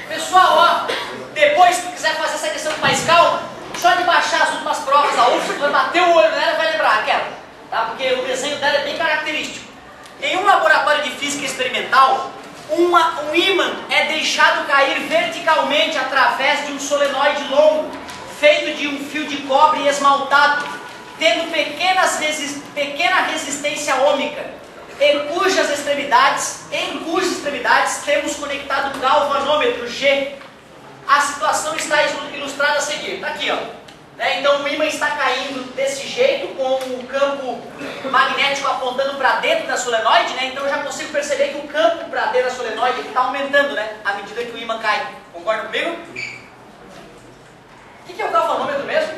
Pessoal, ó, depois se tu quiser fazer essa questão com mais calma, só de baixar as últimas provas da UFRGS, tu vai bater o olho nela e vai lembrar aquela, tá? Porque o desenho dela é bem característico. Em um laboratório de física experimental, um ímã é deixado cair verticalmente através de um solenoide longo, feito de um fio de cobre esmaltado, tendo pequena resistência ômica, em cujas extremidades temos conectado o galvanômetro G. A situação está ilustrada a seguir. Está aqui, ó. Então o ímã está caindo desse jeito, com o campo magnético apontando para dentro da solenoide, né? Então eu já consigo perceber que o campo para dentro da solenoide está aumentando, né? À medida que o ímã cai. Concorda comigo? O que é o galvanômetro mesmo?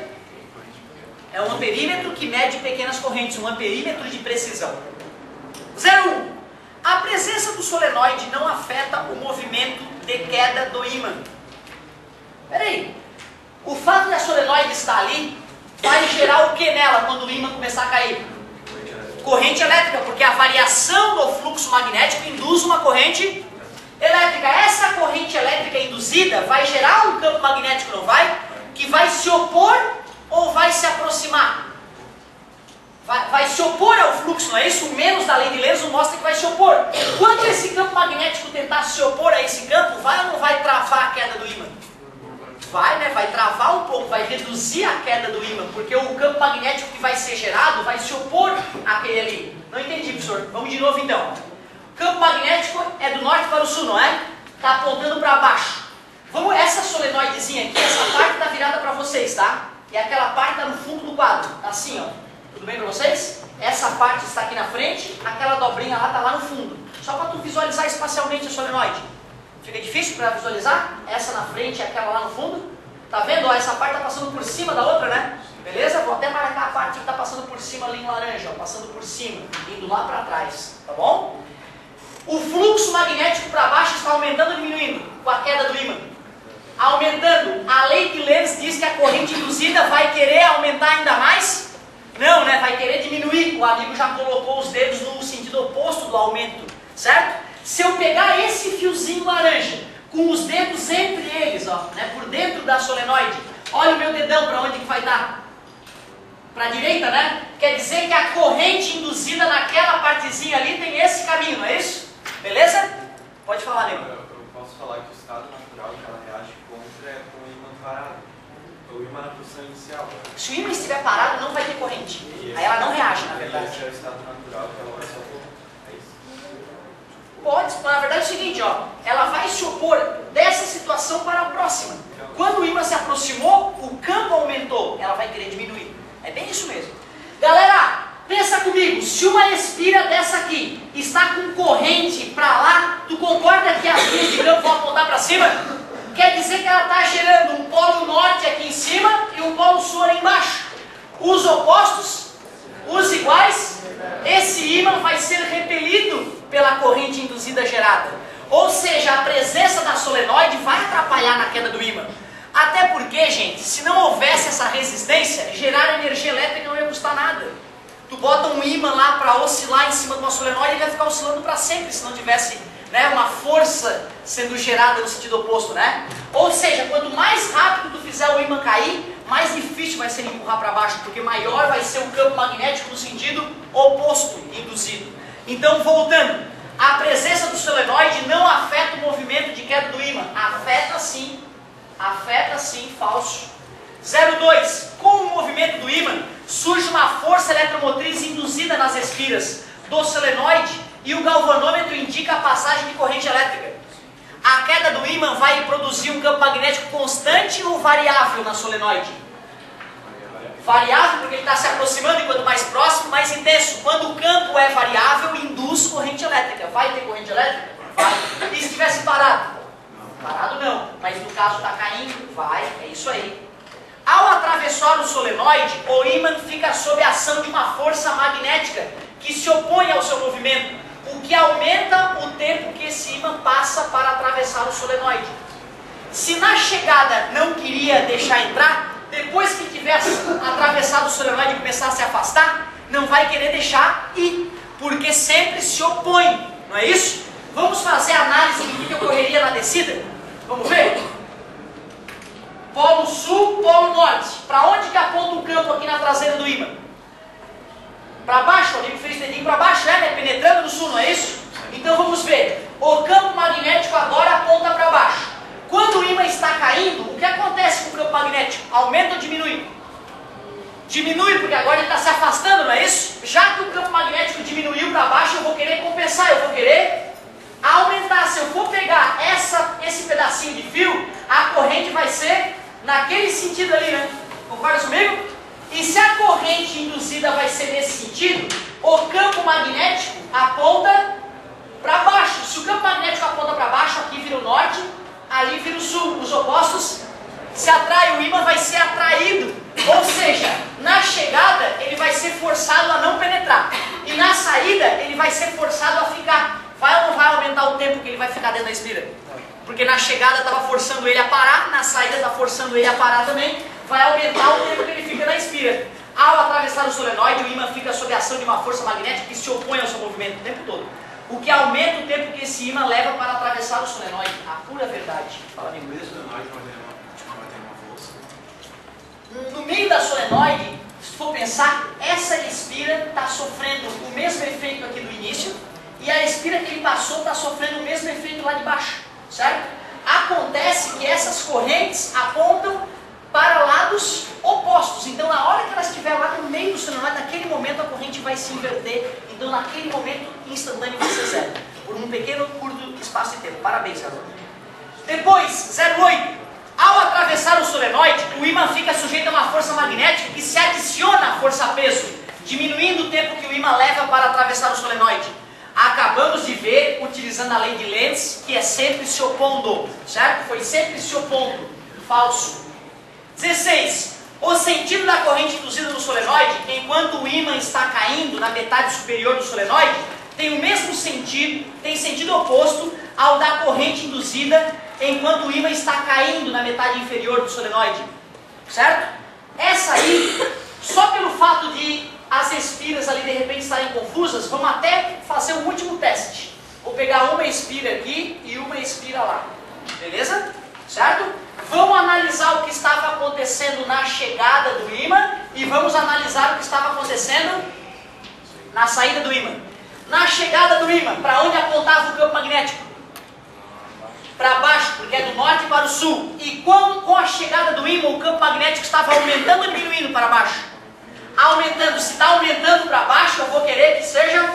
É um amperímetro que mede pequenas correntes, um amperímetro de precisão. 01. A presença do solenoide não afeta o movimento de queda do ímã. Peraí. O fato de a solenoide estar ali vai gerar o que nela quando o ímã começar a cair? Corrente elétrica, porque a variação do fluxo magnético induz uma corrente elétrica. Essa corrente elétrica induzida vai gerar um campo magnético, não vai? Que vai se opor ou vai se aproximar? Vai se opor ao fluxo, não é isso? O menos da lei de Lenz mostra que vai se opor. Quando esse campo magnético tentar se opor a esse campo, vai ou não vai travar a queda do ímã? Vai, né? Vai travar um pouco, vai reduzir a queda do ímã, porque o campo magnético que vai ser gerado vai se opor àquele ali. Não entendi, professor. Vamos de novo então. O campo magnético é do norte para o sul, não é? Está apontando para baixo. Vamos, essa solenoidezinha aqui, essa parte está virada para vocês, tá? E aquela parte está no fundo do quadro, assim, ó. Tudo bem para vocês? Essa parte está aqui na frente, aquela dobrinha lá está lá no fundo. Só para tu visualizar espacialmente a solenoide. Fica difícil para visualizar? Essa na frente e aquela lá no fundo? Tá vendo? Ó, essa parte está passando por cima da outra, né? Beleza? Vou até marcar a parte que está passando por cima ali em laranja, ó, passando por cima, indo lá para trás, tá bom? O fluxo magnético para baixo está aumentando ou diminuindo com a queda do ímã? Aumentando. A lei de Lenz diz que a corrente induzida vai querer aumentar ainda mais? Não, né? Vai querer diminuir. O amigo já colocou os dedos no sentido oposto do aumento, certo? Se eu pegar esse fiozinho laranja, com os dedos entre eles, ó, né, por dentro da solenoide, olha o meu dedão para onde que vai dar? Para a direita, né? Quer dizer que a corrente induzida naquela partezinha ali tem esse caminho, não é isso? Beleza? Pode falar, nego. Eu posso falar que o estado natural que ela reage contra é com o ímã parado. O ímã na posição inicial. Se o ímã estiver parado, não vai ter corrente. Aí ela não reage, na verdade. Esse é o estado natural que ela vai se opor. É isso? Pode, na verdade é o seguinte, ó. Ela vai se opor dessa situação para a próxima. Quando o ímã se aproximou, o campo aumentou. Ela vai querer diminuir. É bem isso mesmo. Galera, pensa comigo. Se uma espira dessa aqui está com corrente para lá, tu concorda que as linhas de campo vão apontar para cima? Quer dizer que ela está gerando um polo norte aqui em cima e um polo sul ali embaixo. Os opostos, os iguais, esse ímã vai ser repelido pela corrente induzida gerada. Ou seja, a presença da solenoide vai atrapalhar na queda do ímã. Até porque, gente, se não houvesse essa resistência, gerar energia elétrica não ia custar nada. Tu bota um ímã lá para oscilar em cima de uma solenoide, ele vai ficar oscilando para sempre, se não tivesse, né, uma força sendo gerada no sentido oposto, né? Ou seja, quanto mais rápido tu fizer o ímã cair, mais difícil vai ser empurrar para baixo, porque maior vai ser o campo magnético no sentido oposto, induzido. Então, voltando, a presença do solenoide não afeta o movimento de queda do ímã. Afeta sim, falso. 02. Com o movimento do ímã, surge uma força eletromotriz induzida nas espiras do solenoide e o galvanômetro indica a passagem de corrente elétrica. A queda do ímã vai produzir um campo magnético constante ou variável na solenoide? Variável porque ele está se aproximando e quanto mais próximo, mais intenso. Quando o campo é variável, induz corrente elétrica. Vai ter corrente elétrica? Vai. E se estivesse parado? Parado não, mas no caso está caindo, vai, é isso aí. Ao atravessar o solenoide, o ímã fica sob a ação de uma força magnética que se opõe ao seu movimento, o que aumenta o tempo que esse ímã passa para atravessar o solenoide. Se na chegada não queria deixar entrar, depois que tivesse atravessado o solenoide e começar a se afastar, não vai querer deixar ir, porque porque sempre se opõe, não é isso? Vamos fazer a análise do que ocorreria na descida? Vamos ver? Polo sul, polo norte. Para onde que aponta o campo aqui na traseira do ímã? Para baixo, ali fez o dedinho para baixo, né? Penetrando no sul, não é isso? Então vamos ver. O campo magnético agora aponta para baixo. Quando o ímã está caindo, o que acontece com o campo magnético? Aumenta ou diminui? Diminui, porque agora ele está se afastando, não é isso? Já que o campo magnético diminuiu para baixo, eu vou querer compensar, eu vou querer aumentar. Se eu for pegar esse pedacinho de fio, a corrente vai ser naquele sentido ali, né? Concorda comigo? E se a corrente induzida vai ser nesse sentido, o campo magnético aponta para baixo. Se o campo magnético aponta para baixo, aqui vira o norte, ali vira o sul. Os opostos se atraem, o ímã vai ser atraído. Ou seja, na chegada ele vai ser forçado a não penetrar. E na saída ele vai ser forçado a ficar. Vai ou não vai aumentar o tempo que ele vai ficar dentro da espira? Porque na chegada estava forçando ele a parar, na saída está forçando ele a parar também. Vai aumentar o tempo que ele fica na espira. Ao atravessar o solenoide, o ímã fica sob a ação de uma força magnética que se opõe ao seu movimento o tempo todo. O que aumenta o tempo que esse ímã leva para atravessar o solenoide. A pura verdade. Fala, amigo. No meio do solenoide vai ter uma força. No meio da solenoide, se for pensar, essa espira está sofrendo o mesmo efeito aqui do início e a espira que ele passou está sofrendo o mesmo efeito lá de baixo, certo? Acontece que essas correntes apontam para lados opostos. Então, na hora que ela estiver lá no meio do solenoide, naquele momento a corrente vai se inverter. Então, naquele momento, instantâneo vai ser zero. Por um pequeno, curto espaço de tempo. Parabéns, Carol. Depois, 0,8. Ao atravessar o solenoide, o ímã fica sujeito a uma força magnética que se adiciona à força-peso, diminuindo o tempo que o ímã leva para atravessar o solenoide. Acabamos de ver, utilizando a lei de Lenz, que é sempre se opondo, certo? Foi sempre se opondo. Falso. 16. O sentido da corrente induzida no solenoide, enquanto o ímã está caindo na metade superior do solenoide, tem o mesmo sentido, tem sentido oposto ao da corrente induzida enquanto o ímã está caindo na metade inferior do solenoide. Certo? Essa aí, só pelo fato de as espiras ali de repente estarem confusas, vamos até fazer um último teste. Vou pegar uma espira aqui e uma espira lá. Beleza? Certo? Vamos analisar o que estava acontecendo na chegada do ímã e vamos analisar o que estava acontecendo na saída do ímã. Na chegada do ímã, para onde apontava o campo magnético? Para baixo, porque é do norte para o sul. E com a chegada do ímã, o campo magnético estava aumentando ou diminuindo para baixo? Aumentando. Se está aumentando para baixo, eu vou querer que seja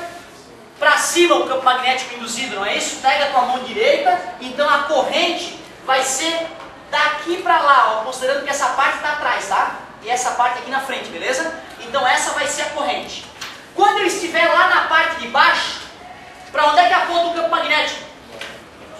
para cima o campo magnético induzido, não é isso? Pega com a mão direita, então a corrente vai ser daqui para lá, ó, considerando que essa parte está atrás, tá? E essa parte aqui na frente, beleza? Então essa vai ser a corrente. Quando eu estiver lá na parte de baixo, para onde é que aponta o campo magnético?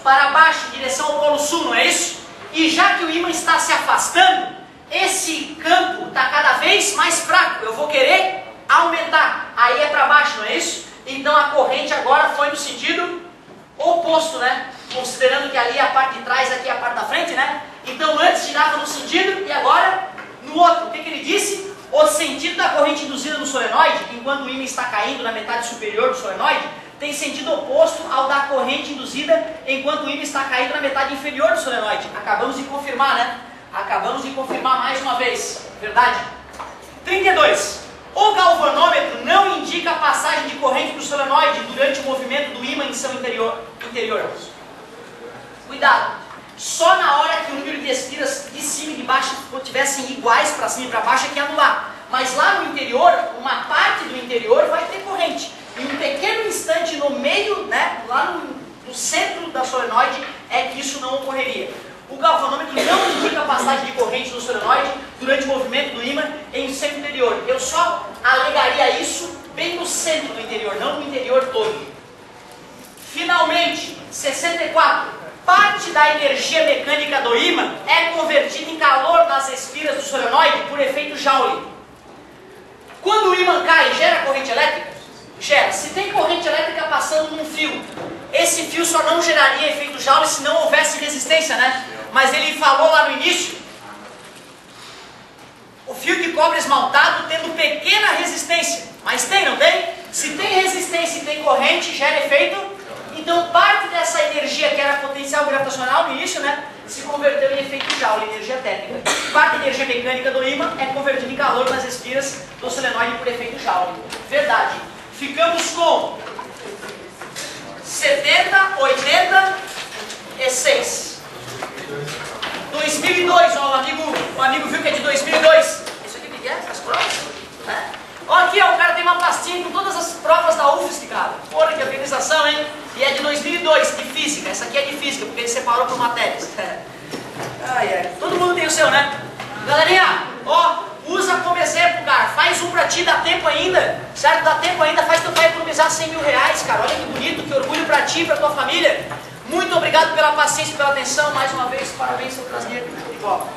Para baixo, em direção ao polo sul, não é isso? E já que o ímã está se afastando, esse campo está cada vez mais fraco. Eu vou querer aumentar. Aí é para baixo, não é isso? Então a corrente agora foi no sentido oposto, né? Considerando que ali é a parte de trás, aqui é a parte da frente, né? Então antes girava no sentido e agora no outro. O que ele disse? O sentido da corrente induzida no solenoide, enquanto o ímã está caindo na metade superior do solenoide, tem sentido oposto ao da corrente induzida enquanto o ímã está caindo na metade inferior do solenoide. Acabamos de confirmar, né? Acabamos de confirmar mais uma vez. Verdade? 32. O galvanômetro não indica a passagem de corrente do solenoide durante o movimento do ímã em seu interior. Cuidado! Só na hora que o número de espiras de cima e de baixo estivessem iguais para cima e para baixo é que ia anular. Mas lá no interior, uma parte do interior vai ter corrente. E um pequeno instante no meio, né, lá no centro da solenoide, é que isso não ocorreria. O galvanômetro não indica a passagem de corrente no solenoide durante o movimento do ímã em seu interior. Eu só alegaria isso bem no centro do interior, não no interior todo. Finalmente, 64. Parte da energia mecânica do ímã é convertida em calor nas espiras do solenoide por efeito Joule. Quando o ímã cai, gera corrente elétrica? Gera. Se tem corrente elétrica passando num fio, esse fio só não geraria efeito Joule se não houvesse resistência, né? Mas ele falou lá no início, o fio de cobre esmaltado tendo pequena resistência. Mas tem, não tem? Se tem resistência e tem corrente, gera efeito. Então parte dessa energia que era potencial gravitacional no início, né, se converteu em efeito Joule, energia térmica. Parte da energia mecânica do ímã é convertida em calor nas espiras do solenoide por efeito Joule. Verdade. Ficamos com 70, 86. 2002, ó, o amigo viu que é de 2002. Isso aqui o que é? As provas? É. Ó, aqui, ó, o cara tem uma pastinha com todas as provas da UFSC, cara. Porra, que organização, hein? E é de 2002, de física. Essa aqui é de física, porque ele separou por matérias. Todo mundo tem o seu, né? Galerinha, ó, usa como exemplo, cara. Faz um pra ti, dá tempo ainda. Certo? Dá tempo ainda, faz teu pai economizar 100 mil reais, cara. Olha que bonito, que orgulho pra ti e pra tua família. Muito obrigado pela paciência e pela atenção. Mais uma vez, parabéns pelo Trasgueiro. Show de bola.